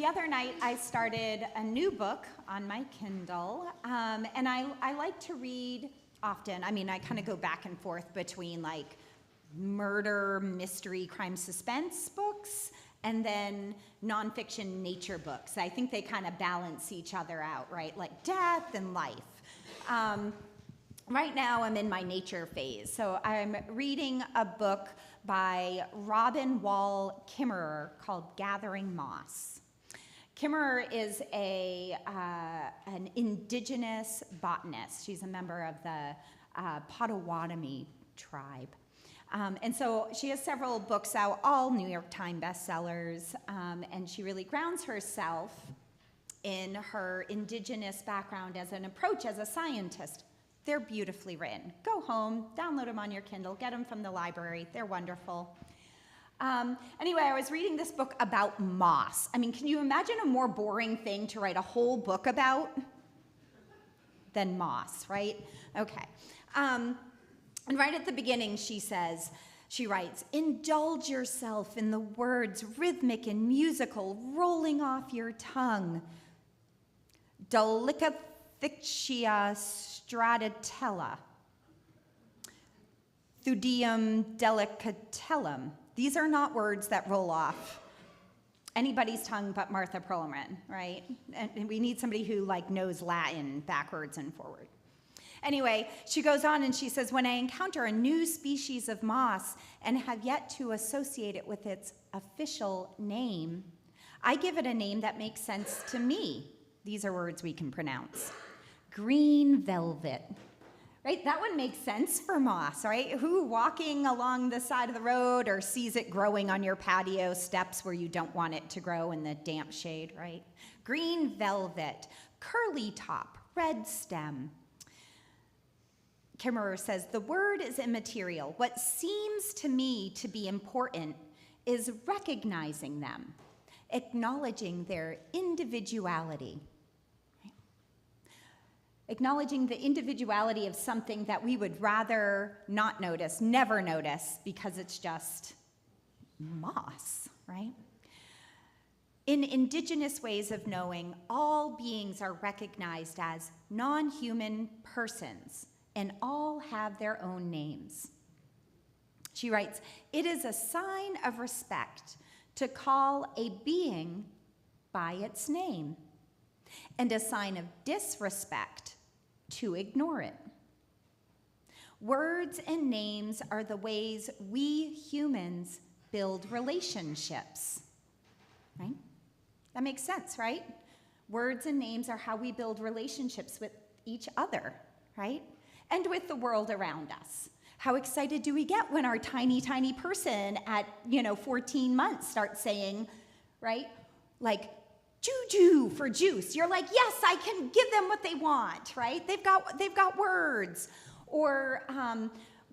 The other night, I started a new book on my Kindle, and I like to read often. I mean, I kind of go back and forth between like murder, mystery, crime, suspense books, and then nonfiction nature books. I think they kind of balance each other out, right? Like death and life. Right now, I'm in my nature phase. So I'm reading a book by Robin Wall Kimmerer called Gathering Moss. Kimmerer is an indigenous botanist. She's a member of the Potawatomi tribe. And so she has several books out, all New York Times bestsellers, and she really grounds herself in her indigenous background as an approach as a scientist. They're beautifully written. Go home, download them on your Kindle, get them from the library. They're wonderful. Anyway, I was reading this book about moss. I mean, can you imagine a more boring thing to write a whole book about than moss, right? Okay. And right at the beginning, she writes, indulge yourself in the words rhythmic and musical rolling off your tongue. Delicathixia stratitella. Thudium delicatellum. These are not words that roll off anybody's tongue but Martha Perlman, right? And we need somebody who knows Latin backwards and forward. Anyway, she goes on and she says, when I encounter a new species of moss and have yet to associate it with its official name, I give it a name that makes sense to me. These are words we can pronounce. Green velvet. Right? That one makes sense for moss, right? Who walking along the side of the road or sees it growing on your patio steps where you don't want it to grow in the damp shade, right? Green velvet, curly top, red stem. Kimmerer says, the word is immaterial. What seems to me to be important is recognizing them, acknowledging their individuality. Acknowledging the individuality of something that we would rather not notice, never notice, because it's just moss, right? In indigenous ways of knowing, all beings are recognized as non-human persons, and all have their own names. She writes, it is a sign of respect to call a being by its name, and a sign of disrespect to ignore it. Words and names are the ways we humans build relationships, right? That makes sense, right? Words and names are how we build relationships with each other, right? And with the world around us. How excited do we get when our tiny, tiny person at, 14 months starts saying, right? Like, Juju for juice. You're like, yes, I can give them what they want, right? They've got words. Or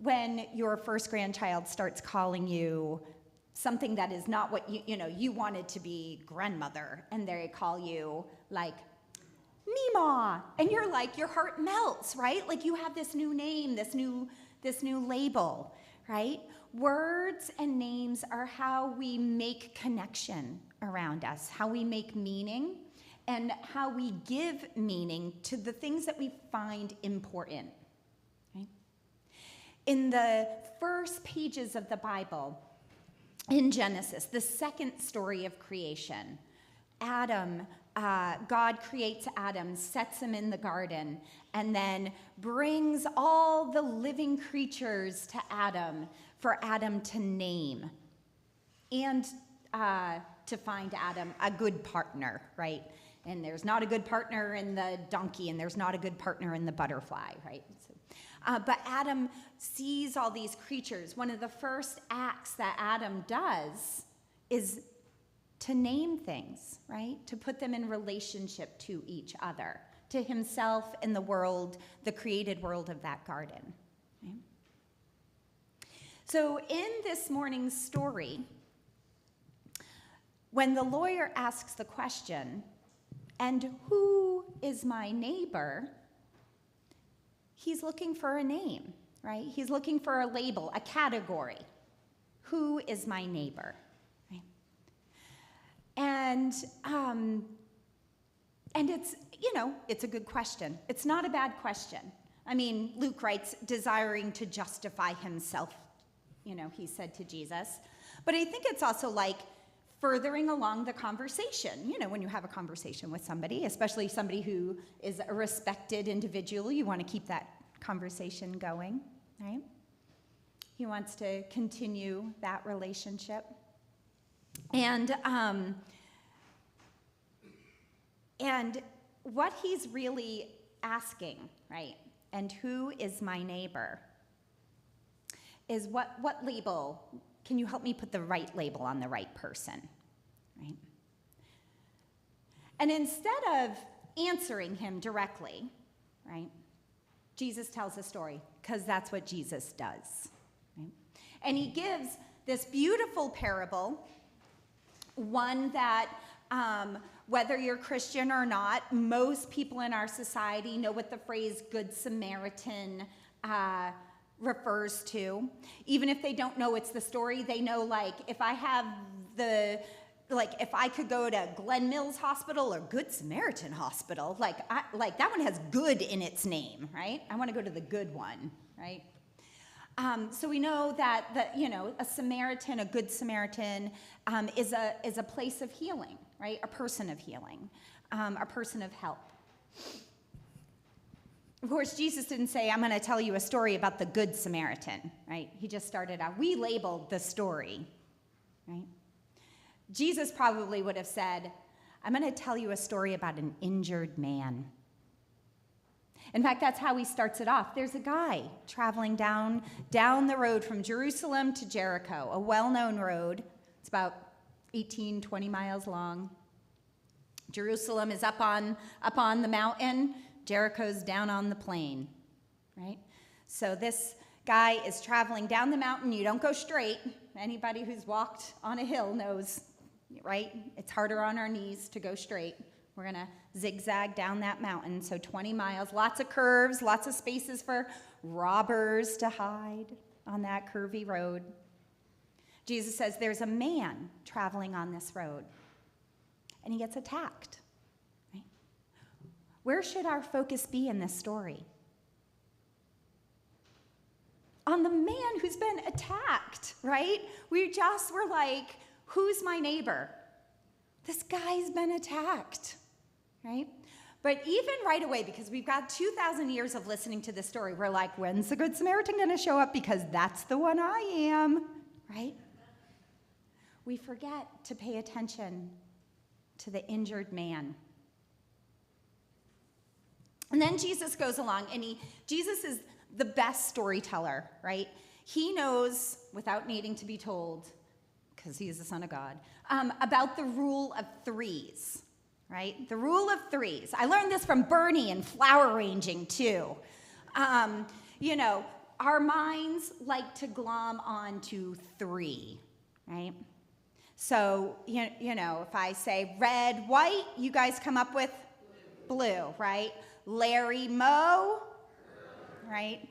when your first grandchild starts calling you something that is not what you wanted to be grandmother, and they call you like Mima, and you're like, your heart melts, right? Like you have this new name, this new label, right? Words and names are how we make connection around us, how we make meaning, and how we give meaning to the things that we find important. Okay? In the first pages of the Bible, in Genesis, the second story of creation, God creates Adam, sets him in the garden, and then brings all the living creatures to Adam for Adam to name and to find Adam a good partner, right? And there's not a good partner in the donkey, and there's not a good partner in the butterfly, right? But Adam sees all these creatures. One of the first acts that Adam does is to name things, right? To put them in relationship to each other, to himself and the world, the created world of that garden. Okay? So in this morning's story, when the lawyer asks the question, and who is my neighbor? He's looking for a name, right? He's looking for a label, a category. Who is my neighbor? Right? And it's, it's a good question. It's not a bad question. I mean, Luke writes, desiring to justify himself, he said to Jesus. But I think it's also like furthering along the conversation. When you have a conversation with somebody, especially somebody who is a respected individual, you want to keep that conversation going, right? He wants to continue that relationship. And what he's really asking, right, and who is my neighbor, is what label, can you help me put the right label on the right person, right? And instead of answering him directly, right, Jesus tells a story, because that's what Jesus does, right? And he gives this beautiful parable, one that, whether you're Christian or not, most people in our society know what the phrase Good Samaritan refers to. Even if they don't know it's the story, they know, like, if I could go to Glen Hospital or Good Samaritan Hospital, that one has good in its name, right? I want to go to the good one, right? So we know that a Samaritan, a good Samaritan, is a place of healing, right? A person of healing, a person of help. Of course, Jesus didn't say, I'm going to tell you a story about the good Samaritan, right? He just started out. We labeled the story, right? Jesus probably would have said, I'm going to tell you a story about an injured man. In fact, that's how he starts it off. There's a guy traveling down the road from Jerusalem to Jericho, a well-known road. It's about 18, 20 miles long. Jerusalem is up on the mountain. Jericho's down on the plain, right? So this guy is traveling down the mountain. You don't go straight. Anybody who's walked on a hill knows, right? It's harder on our knees to go straight. We're going to zigzag down that mountain. So 20 miles, lots of curves, lots of spaces for robbers to hide on that curvy road. Jesus says there's a man traveling on this road, and he gets attacked. Right? Where should our focus be in this story? On the man who's been attacked, right? We just were like, who's my neighbor? This guy's been attacked, right? But even right away, because we've got 2,000 years of listening to this story, we're like, when's the Good Samaritan going to show up? Because that's the one I am, right? We forget to pay attention to the injured man. And then Jesus goes along, and Jesus is the best storyteller, right? He knows, without needing to be told, because he is the Son of God, about the rule of threes, right? The rule of threes. I learned this from Bernie in flower arranging, too. Our minds like to glom onto three, right? So, if I say red, white, you guys come up with blue, right? Larry, Moe, right?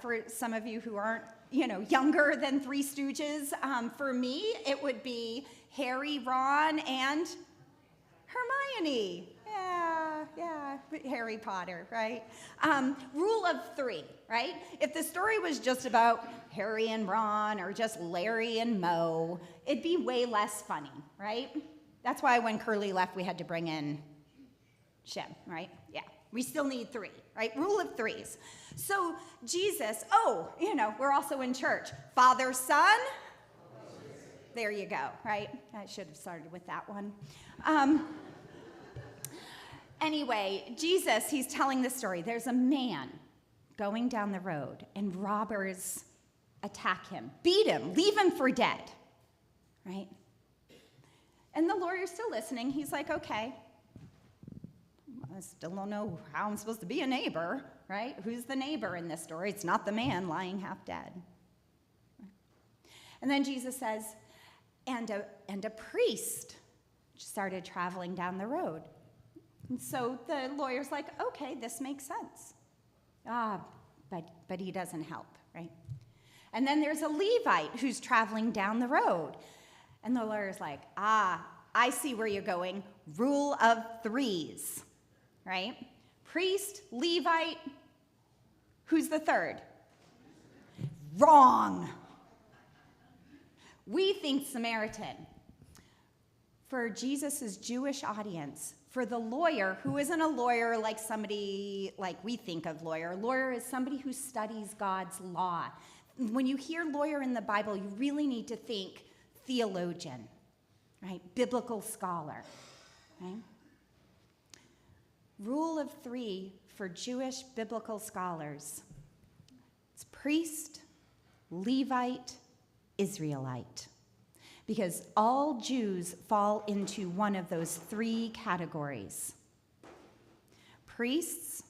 For some of you who aren't, younger than Three Stooges, for me, it would be Harry, Ron, and Hermione. Yeah, Harry Potter, right? Rule of three, right? If the story was just about Harry and Ron or just Larry and Moe, it'd be way less funny, right? That's why when Curly left, we had to bring in Shem, right? Yeah, we still need three, right? Rule of threes. So Jesus, we're also in church. Father, Son. There you go, right? I should have started with that one. Anyway, Jesus, he's telling the story. There's a man going down the road, and robbers attack him, beat him, leave him for dead, right? And the lawyer's still listening. He's like, okay, I still don't know how I'm supposed to be a neighbor, right? Who's the neighbor in this story? It's not the man lying half dead. And then Jesus says, and a priest started traveling down the road. And so the lawyer's like, okay, this makes sense. But he doesn't help, right? And then there's a Levite who's traveling down the road. And the lawyer's like, I see where you're going. Rule of threes, right? Priest, Levite, who's the third? Wrong. We think Samaritan. For Jesus' Jewish audience, for the lawyer, who isn't a lawyer like somebody like we think of lawyer. A lawyer is somebody who studies God's law. When you hear lawyer in the Bible, you really need to think theologian, right? Biblical scholar, right? Rule of three for Jewish biblical scholars. It's priest, Levite, Israelite. Because all Jews fall into one of those three categories. Priests,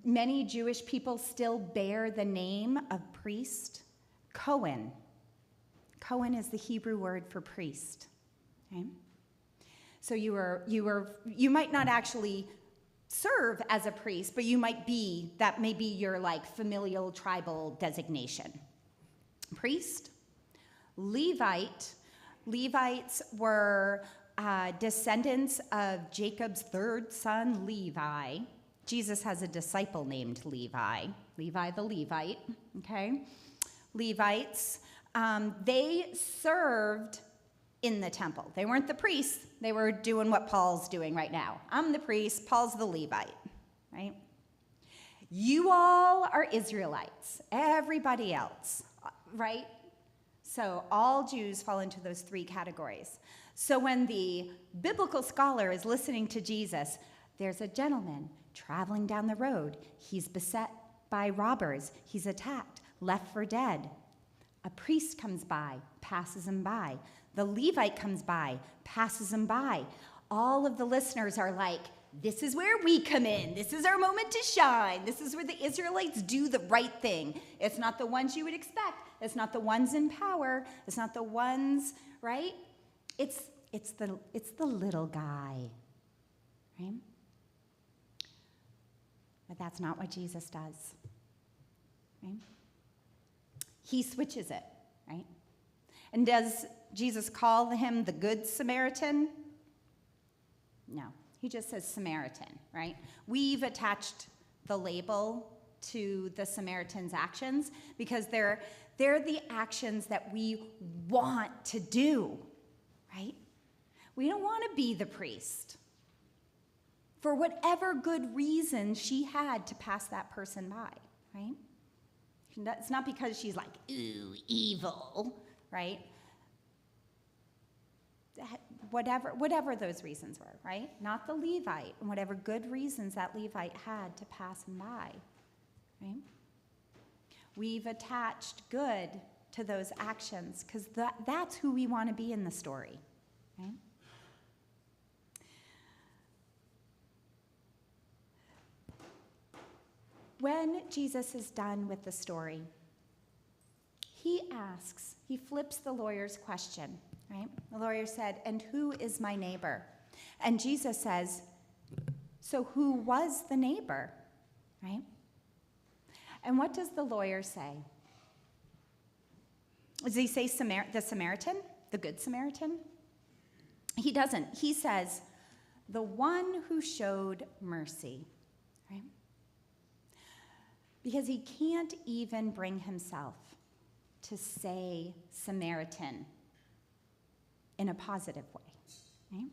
many Jewish people still bear the name of priest. Cohen. Cohen is the Hebrew word for priest. Okay? So you might not actually serve as a priest, but you might be, that may be your like familial tribal designation. Priest. Levites were descendants of Jacob's third son, Levi. Jesus has a disciple named Levi the Levite, okay? Levites, they served in the temple. They weren't the priests. They were doing what Paul's doing right now. I'm the priest, Paul's the Levite, right? You all are Israelites, everybody else, right? So all Jews fall into those three categories. So when the biblical scholar is listening to Jesus, there's a gentleman traveling down the road. He's beset by robbers. He's attacked, left for dead. A priest comes by, passes him by. The Levite comes by, passes him by. All of the listeners are like, this is where we come in. This is our moment to shine. This is where the Israelites do the right thing. It's not the ones you would expect. It's not the ones in power. It's not the ones, right? It's the little guy, right? But that's not what Jesus does, right? He switches it, right? And does Jesus call him the Good Samaritan? No. He just says Samaritan, right? We've attached the label to the Samaritan's actions because they're the actions that we want to do, right? We don't want to be the priest for whatever good reason she had to pass that person by, right? It's not because she's like, ooh, evil, right? Whatever those reasons were, right? Not the Levite, and whatever good reasons that Levite had to pass him by, right? We've attached good to those actions because that's who we want to be in the story, right? When Jesus is done with the story, he flips the lawyer's question, right? The lawyer said, and who is my neighbor? And Jesus says, so who was the neighbor, right? And what does the lawyer say? Does he say the Samaritan, the Good Samaritan? He doesn't. He says, the one who showed mercy, right? Because he can't even bring himself to say Samaritan in a positive way, right?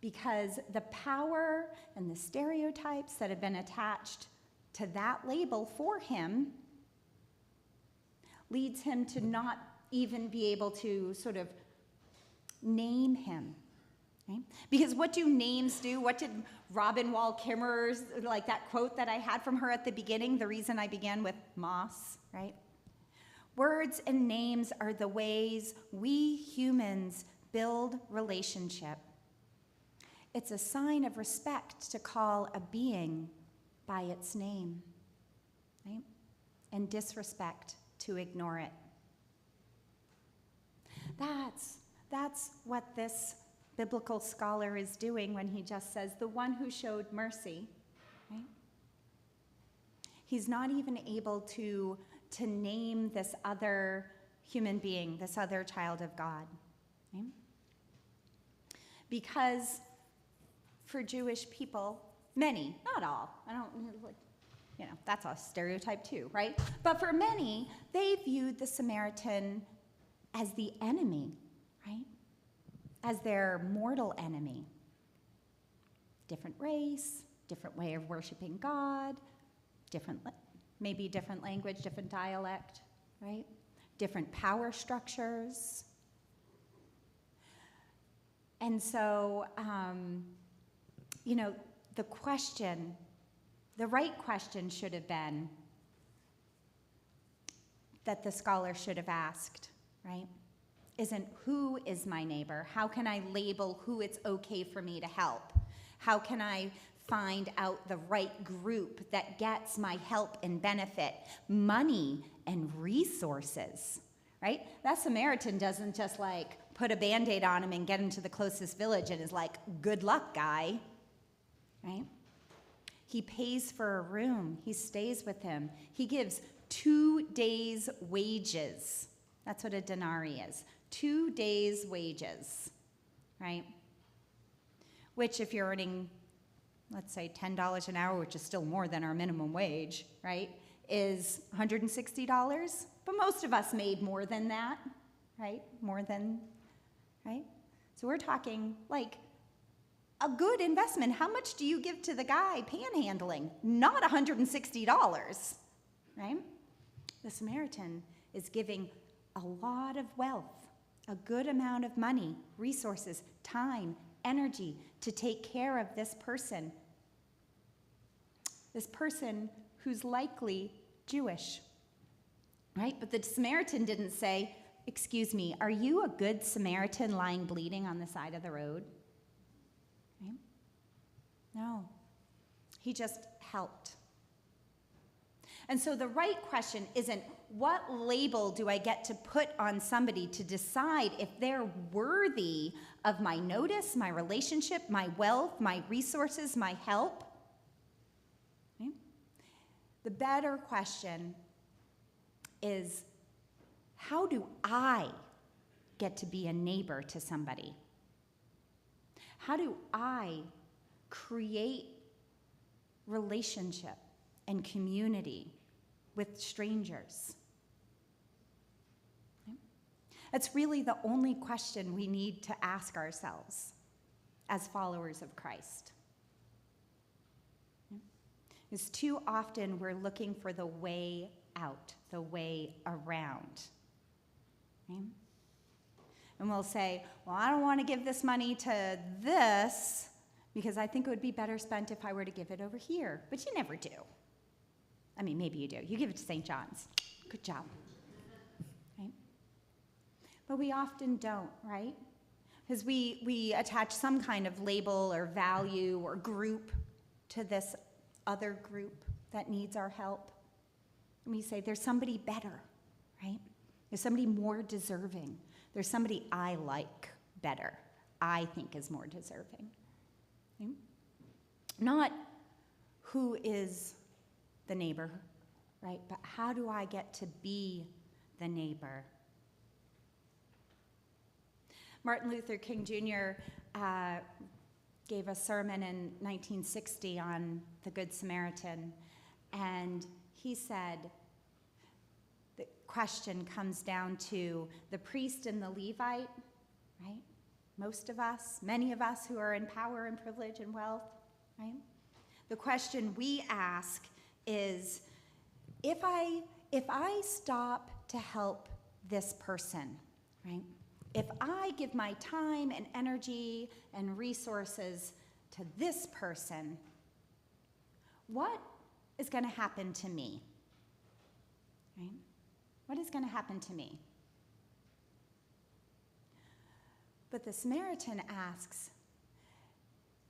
Because the power and the stereotypes that have been attached to that label for him leads him to not even be able to sort of name him, right? Because what do names do? What did Robin Wall Kimmerer's, like that quote that I had from her at the beginning, the reason I began with moss, right? Words and names are the ways we humans build relationship. It's a sign of respect to call a being by its name, right? And disrespect to ignore it. That's what this biblical scholar is doing when he just says, the one who showed mercy, right? He's not even able to name this other human being, this other child of God, Right? Because for Jewish people, many, not all, that's a stereotype too, right? But for many, they viewed the Samaritan as the enemy, right? As their mortal enemy. Different race, different way of worshiping God, maybe different language, different dialect, right? Different power structures. And so, the right question should have been that the scholar should have asked, right? Isn't who is my neighbor? How can I label who it's okay for me to help? How can I find out the right group that gets my help and benefit, money and resources, right? That Samaritan doesn't just put a Band-Aid on him and get him to the closest village and is like, good luck, guy, right? He pays for a room. He stays with him. He gives 2 days' wages. That's what a denarii is. 2 days' wages, right? Which if you're earning, let's say, $10 an hour, which is still more than our minimum wage, right, is $160. But most of us made more than that, right? Right? So we're talking a good investment. How much do you give to the guy panhandling? Not $160, right? The Samaritan is giving a lot of wealth, a good amount of money, resources, time, energy to take care of this person who's likely Jewish, right? But the Samaritan didn't say, excuse me, are you a good Samaritan lying bleeding on the side of the road? Right? No, he just helped. And so the right question isn't, what label do I get to put on somebody to decide if they're worthy of my notice, my relationship, my wealth, my resources, my help? Right? The better question is, how do I get to be a neighbor to somebody? How do I create relationship and community with strangers? Okay? That's really the only question we need to ask ourselves as followers of Christ. Okay? Because too often we're looking for the way out, the way around. Okay? And we'll say, well, I don't want to give this money to this because I think it would be better spent if I were to give it over here. But you never do. I mean, maybe you do. You give it to St. John's. Good job. Right? But we often don't, right? Because we attach some kind of label or value or group to this other group that needs our help. And we say, there's somebody better, right? There's somebody more deserving. There's somebody I like better, I think is more deserving. Okay? Not who is the neighbor, right? But how do I get to be the neighbor? Martin Luther King Jr. Gave a sermon in 1960 on the Good Samaritan, and he said, the question comes down to the priest and the Levite, right? Most of us, many of us who are in power and privilege and wealth, right? The question we ask is, if I stop to help this person, right? If I give my time and energy and resources to this person, what is going to happen to me? Right? What is going to happen to me? But the Samaritan asks,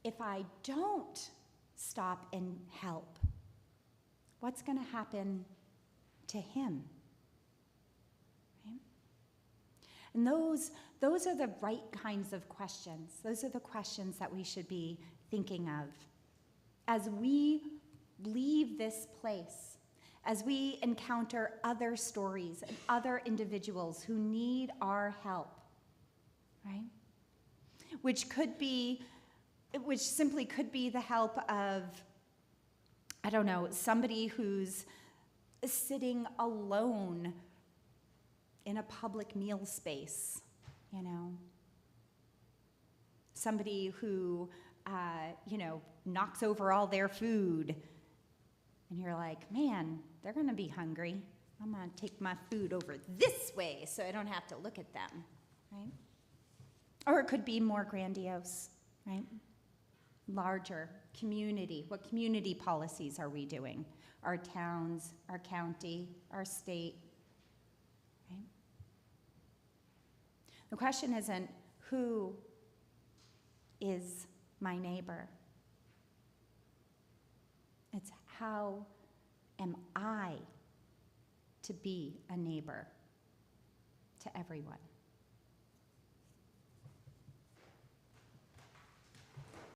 if I don't stop and help, what's going to happen to him? Right? And those are the right kinds of questions. Those are the questions that we should be thinking of as we leave this place, as we encounter other stories and other individuals who need our help, right? Which simply could be the help of, I don't know, somebody who's sitting alone in a public meal space, you know? Somebody who, knocks over all their food, and you're like, man, they're gonna be hungry. I'm gonna take my food over this way so I don't have to look at them, right? Or it could be more grandiose, right? Larger community. What community policies are we doing? Our towns, our county, our state, right? The question isn't who is my neighbor. It's how am I to be a neighbor to everyone?